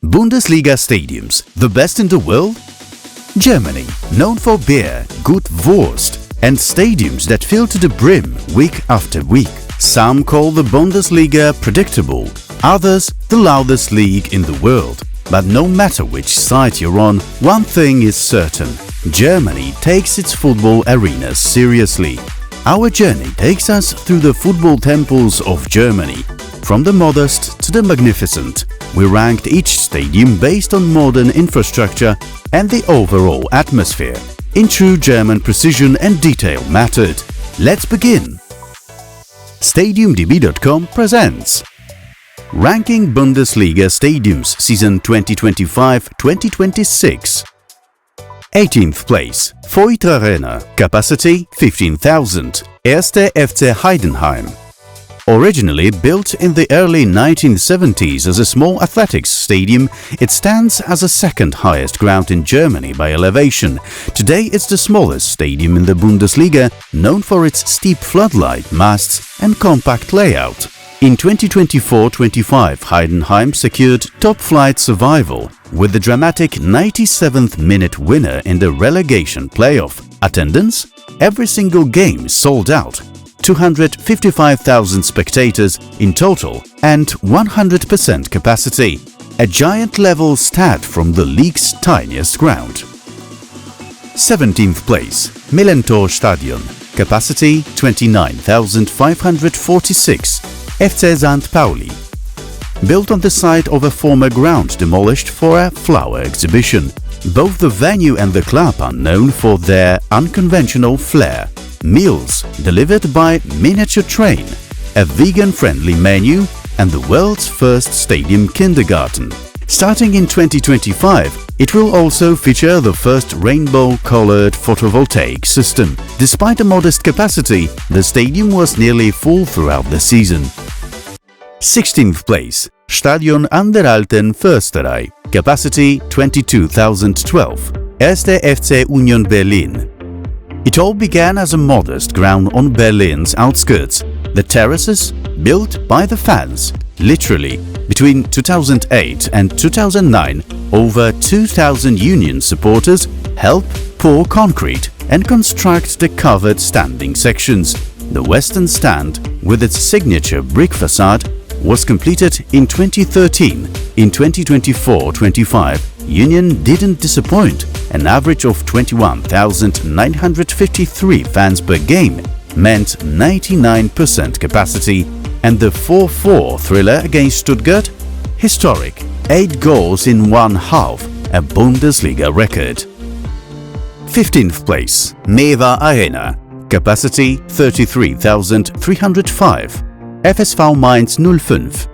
Bundesliga stadiums, the best in the world? Germany, known for beer, good Wurst, and stadiums that fill to the brim week after week. Some call the Bundesliga predictable, others the loudest league in the world. But no matter which side you're on, one thing is certain: Germany takes its football arenas seriously. Our journey takes us through the football temples of Germany. From the modest to the magnificent, we ranked each stadium based on modern infrastructure and the overall atmosphere, in true German precision and detail method. Let's begin! StadiumDB.com presents Ranking Bundesliga Stadiums Season 2025-2026. 18th place, Voith-Arena, capacity 15,000, Erster FC Heidenheim. Originally built in the early 1970s as a small athletics stadium, it stands as the second highest ground in Germany by elevation. Today it's the smallest stadium in the Bundesliga, known for its steep floodlight masts and compact layout. In 2024-25, Heidenheim secured top-flight survival with the dramatic 97th minute winner in the relegation playoff. Attendance? Every single game sold out. 255,000 spectators in total and 100% capacity. A giant-level stat from the league's tiniest ground. 17th place, Millerntor-Stadion, capacity 29,546, FC St. Pauli. Built on the site of a former ground demolished for a flower exhibition. Both the venue and the club are known for their unconventional flair. Meals delivered by miniature train, a vegan-friendly menu and the world's first stadium kindergarten. Starting in 2025, it will also feature the first rainbow-colored photovoltaic system. Despite a modest capacity, the stadium was nearly full throughout the season. 16th place, Stadion an der Alten Försterei, capacity 22,012, Erster FC Union Berlin. It all began as a modest ground on Berlin's outskirts. The terraces, built by the fans, literally. Between 2008 and 2009, over 2,000 Union supporters helped pour concrete and construct the covered standing sections. The western stand, with its signature brick facade, was completed in 2013. In 2024-25, Union didn't disappoint. An average of 21,953 fans per game meant 99% capacity, and the 4-4 thriller against Stuttgart? Historic. 8 goals in one half, a Bundesliga record. 15th place, Mewa Arena, capacity 33,305, FSV Mainz 05.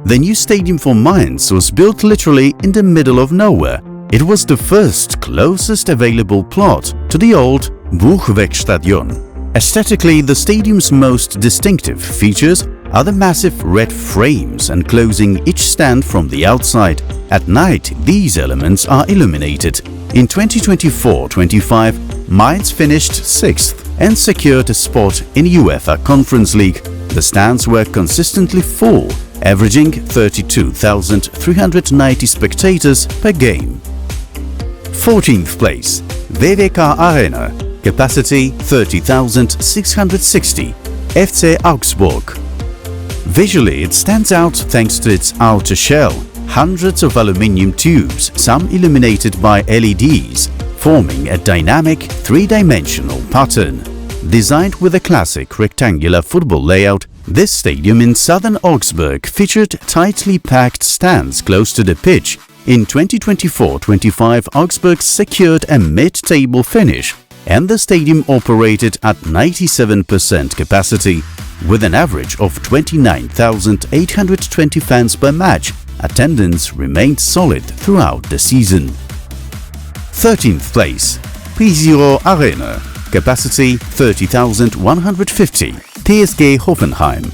The new stadium for Mainz was built literally in the middle of nowhere. It was the first closest available plot to the old Weserstadion. Aesthetically, the stadium's most distinctive features are the massive red frames enclosing each stand from the outside. At night, these elements are illuminated. In 2024-25, Mainz finished 6th and secured a spot in UEFA Conference League. The stands were consistently full, averaging 32,390 spectators per game. 14th place, WWK Arena, capacity 30,660, FC Augsburg. Visually, it stands out thanks to its outer shell, hundreds of aluminium tubes, some illuminated by LEDs, forming a dynamic three-dimensional pattern. Designed with a classic rectangular football layout, this stadium in southern Augsburg featured tightly packed stands close to the pitch. In 2024-25, Augsburg secured a mid-table finish, and the stadium operated at 97% capacity. With an average of 29,820 fans per match, attendance remained solid throughout the season. 13th place, PreZero Arena, capacity 30,150, TSG Hoffenheim.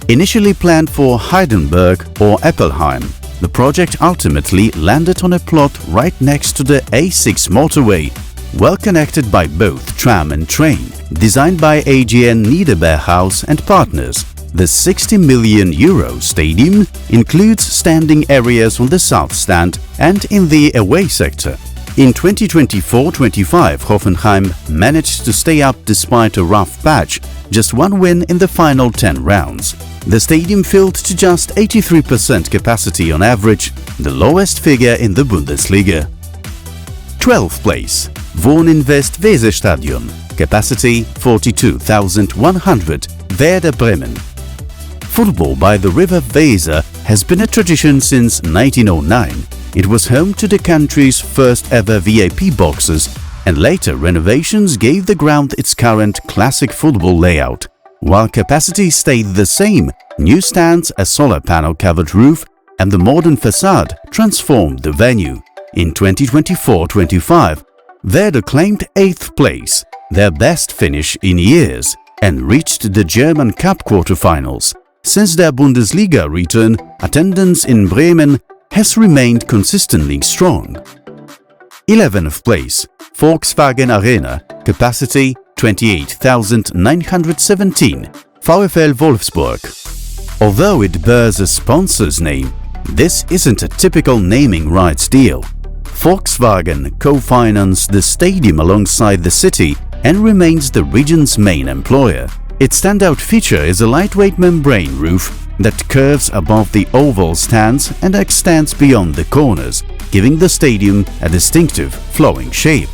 Initially planned for Heidelberg or Eppelheim, the project ultimately landed on a plot right next to the A6 motorway, well connected by both tram and train. Designed by AGN Niederberghaus and partners, The €60 million stadium includes standing areas on the south stand and in the away sector. In 2024-25, Hoffenheim managed to stay up despite a rough patch, just one win in the final 10 rounds. The stadium filled to just 83% capacity on average, the lowest figure in the Bundesliga. 12th place, Wohninvest Weserstadion, capacity 42,100, Werder Bremen. Football by the river Weser has been a tradition since 1909. It was home to the country's first ever VIP boxes, and later renovations gave the ground its current classic football layout. While capacity stayed the same, new stands, a solar panel covered roof and the modern facade transformed the venue. In 2024-25, Werder claimed 8th place, their best finish in years, and reached the German Cup quarterfinals. Since their Bundesliga return, attendance in Bremen has remained consistently strong. 11th place, Volkswagen Arena, capacity 28,917, VfL Wolfsburg. Although it bears a sponsor's name, this isn't a typical naming rights deal. Volkswagen co-financed the stadium alongside the city and remains the region's main employer. Its standout feature is a lightweight membrane roof that curves above the oval stands and extends beyond the corners, giving the stadium a distinctive, flowing shape.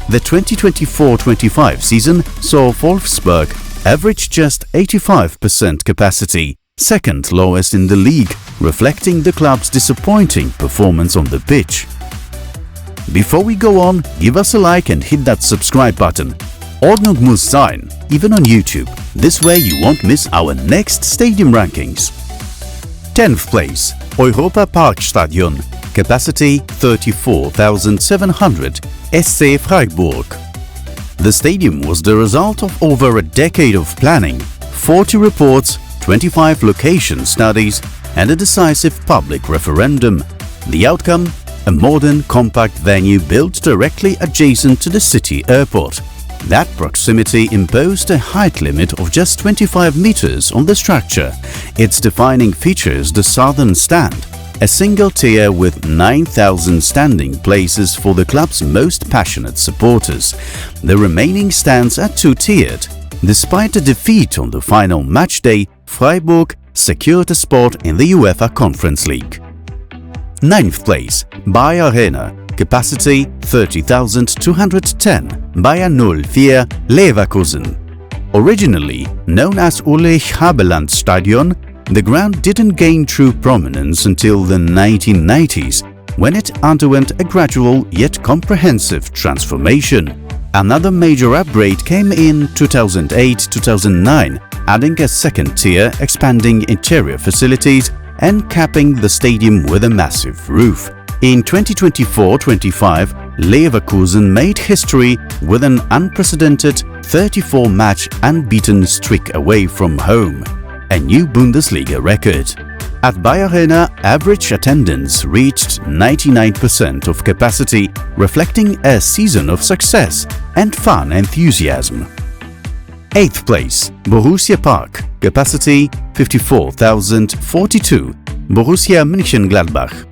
The 2024-25 season saw Wolfsburg average just 85% capacity, second lowest in the league, reflecting the club's disappointing performance on the pitch. Before we go on, give us a like and hit that subscribe button. Ordnung muss sein, even on YouTube. This way you won't miss our next stadium rankings. 10th place, Europa-Park Stadion, capacity 34,700, SC Freiburg. The stadium was the result of over a decade of planning, 40 reports, 25 location studies and a decisive public referendum. The outcome? A modern, compact venue built directly adjacent to the city airport. That proximity imposed a height limit of just 25 meters on the structure. Its defining feature is the southern stand, a single tier with 9,000 standing places for the club's most passionate supporters. The remaining stands are two-tiered. Despite a defeat on the final match day, Freiburg secured a spot in the UEFA Conference League. 9th place, Arena, capacity 30,210, Bayern 04 Leverkusen. Originally known as Ulrich-Habeland-Stadion, the ground didn't gain true prominence until the 1990s, when it underwent a gradual yet comprehensive transformation. Another major upgrade came in 2008-2009, adding a second tier, expanding interior facilities and capping the stadium with a massive roof. In 2024-25, Leverkusen made history with an unprecedented 34-match unbeaten streak away from home, a new Bundesliga record. At Arena, average attendance reached 99% of capacity, reflecting a season of success and fan enthusiasm. 8th place, Borussia-Park, capacity 54,042, Borussia Mönchengladbach.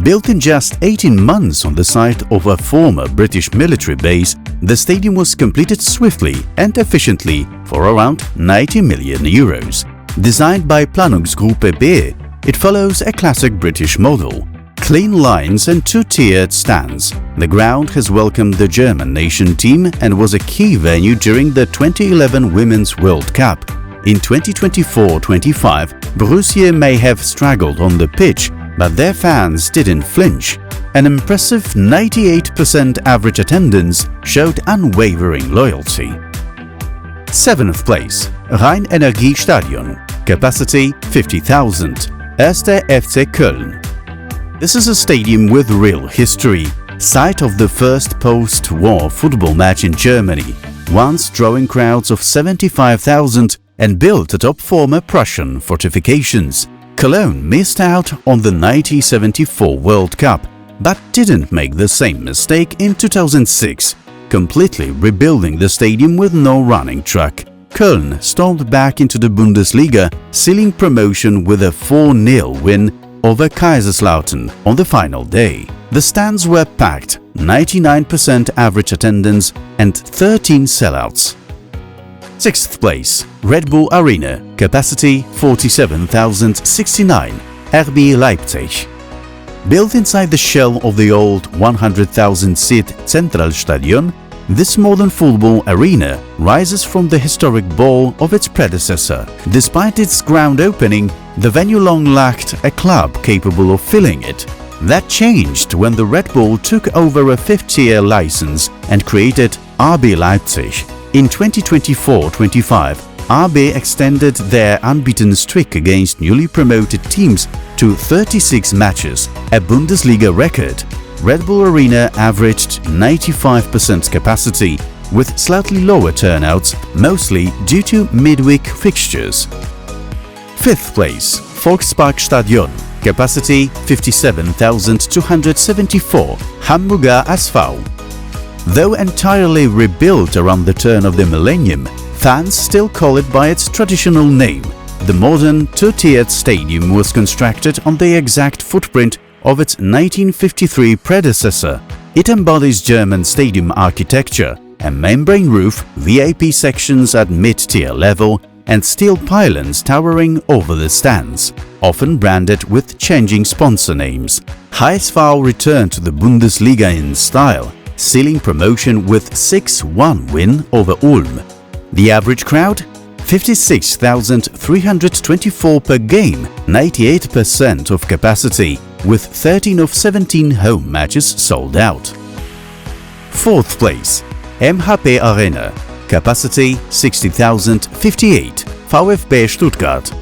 Built in just 18 months on the site of a former British military base, the stadium was completed swiftly and efficiently for around €90 million. Designed by Planungsgruppe B, it follows a classic British model. Clean lines and two-tiered stands. The ground has welcomed the German nation team and was a key venue during the 2011 Women's World Cup. In 2024-25, Borussia may have struggled on the pitch, but their fans didn't flinch. An impressive 98% average attendance showed unwavering loyalty. 7th place, Rhein-Energie-Stadion, capacity 50,000, 1. FC Köln. This is a stadium with real history, site of the first post-war football match in Germany, once drawing crowds of 75,000 and built atop former Prussian fortifications. Cologne missed out on the 1974 World Cup, but didn't make the same mistake in 2006, completely rebuilding the stadium with no running track. Köln stormed back into the Bundesliga, sealing promotion with a 4-0 win over Kaiserslautern on the final day. The stands were packed, 99% average attendance and 13 sellouts. 6th place, Red Bull Arena, capacity 47,069, RB Leipzig. Built inside the shell of the old 100,000-seat Zentralstadion, this modern football arena rises from the historic ball of its predecessor. Despite its ground opening, the venue long lacked a club capable of filling it. That changed when the Red Bull took over a 5th-tier license and created RB Leipzig. In 2024-25, RB extended their unbeaten streak against newly promoted teams to 36 matches, a Bundesliga record. Red Bull Arena averaged 95% capacity, with slightly lower turnouts, mostly due to midweek fixtures. 5th place, Volkswagen, capacity 57,274, Hamburger SV. Though entirely rebuilt around the turn of the millennium, fans still call it by its traditional name. The modern two-tiered stadium was constructed on the exact footprint of its 1953 predecessor. It embodies German stadium architecture, a membrane roof, VIP sections at mid-tier level, and steel pylons towering over the stands, often branded with changing sponsor names. HSV returned to the Bundesliga in style, sealing promotion with 6-1 win over Ulm. The average crowd? 56,324 per game, 98% of capacity, with 13 of 17 home matches sold out. 4th place, MHP Arena, capacity 60,058, VfB Stuttgart.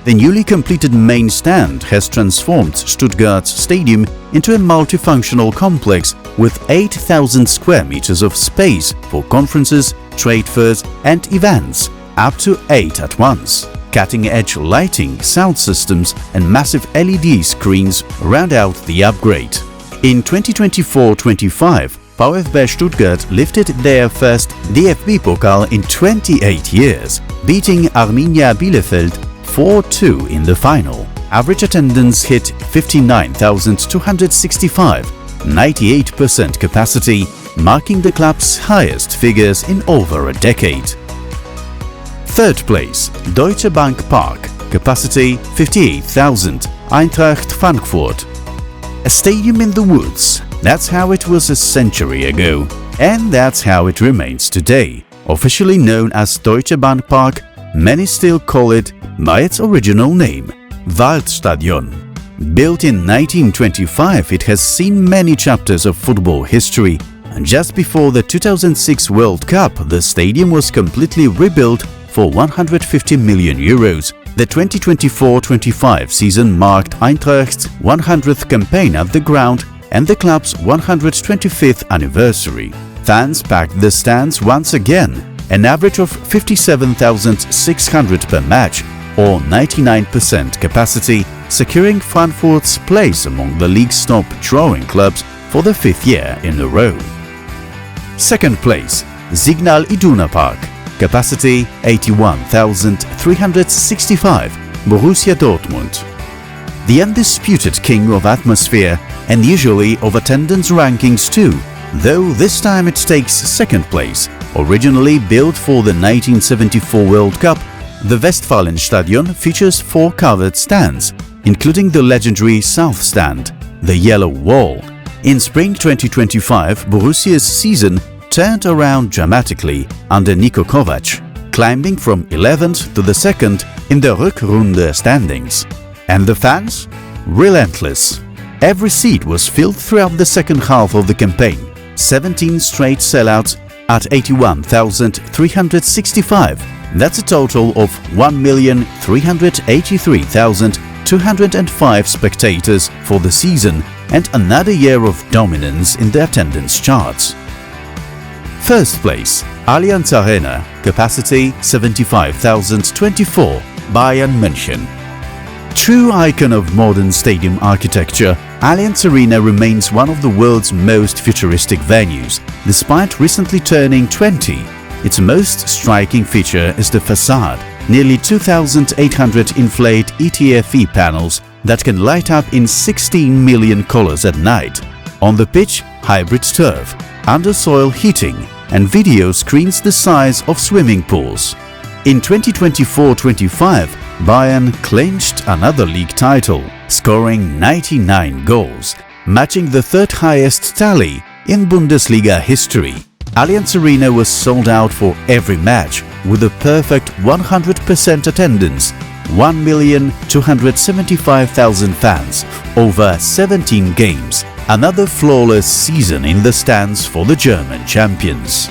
The newly completed main stand has transformed Stuttgart's stadium into a multifunctional complex with 8,000 square meters of space for conferences, trade fairs and events, up to 8 at once. Cutting-edge lighting, sound systems and massive LED screens round out the upgrade. In 2024-25, VfB Stuttgart lifted their first DFB-Pokal in 28 years, beating Arminia Bielefeld 4-2 in the final. Average attendance hit 59,265, 98% capacity, marking the club's highest figures in over a decade. 3rd place, Deutsche Bank Park, capacity 58,000, Eintracht Frankfurt. A stadium in the woods, that's how it was a century ago, and that's how it remains today. Officially known as Deutsche Bank Park, many still call it by its original name, Weserstadion. Built in 1925, it has seen many chapters of football history, and just before the 2006 World Cup, the stadium was completely rebuilt for 150 million euros. The 2024-25 season marked Eintracht's 100th campaign at the ground and the club's 125th anniversary. Fans packed the stands once again, an average of 57,600 per match, or 99% capacity, securing Frankfurt's place among the league's top drawing clubs for the 5th year in a row. 2nd place, Signal Iduna Park, capacity 81,365, Borussia Dortmund. The undisputed king of atmosphere and usually of attendance rankings too, though this time it takes 2nd place. Originally built for the 1974 World Cup, the Westfalenstadion features 4 covered stands, including the legendary South Stand, the Yellow Wall. In spring 2025, Borussia's season turned around dramatically under Niko Kovac, climbing from 11th to the 2nd in the Rückrunde standings. And the fans? Relentless. Every seat was filled throughout the second half of the campaign. 17 straight sellouts at 81,365. That's a total of 1,383,205 spectators for the season and another year of dominance in the attendance charts. 1st place, Allianz Arena, capacity 75,024, Bayern München. True icon of modern stadium architecture, Allianz Arena remains one of the world's most futuristic venues, despite recently turning 20. Its most striking feature is the facade. Nearly 2,800 inflate ETFE panels that can light up in 16 million colors at night. On the pitch, hybrid turf, under-soil heating and video screens the size of swimming pools. In 2024-25, Bayern clinched another league title, scoring 99 goals, matching the third highest tally in Bundesliga history. Allianz Arena was sold out for every match with a perfect 100% attendance, 1,275,000 fans, over 17 games, another flawless season in the stands for the German champions.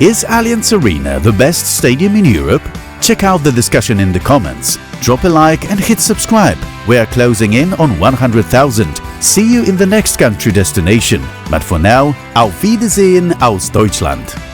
Is Allianz Arena the best stadium in Europe? Check out the discussion in the comments, drop a like and hit subscribe. We are closing in on 100,000. See you in the next country destination. But for now, auf Wiedersehen aus Deutschland.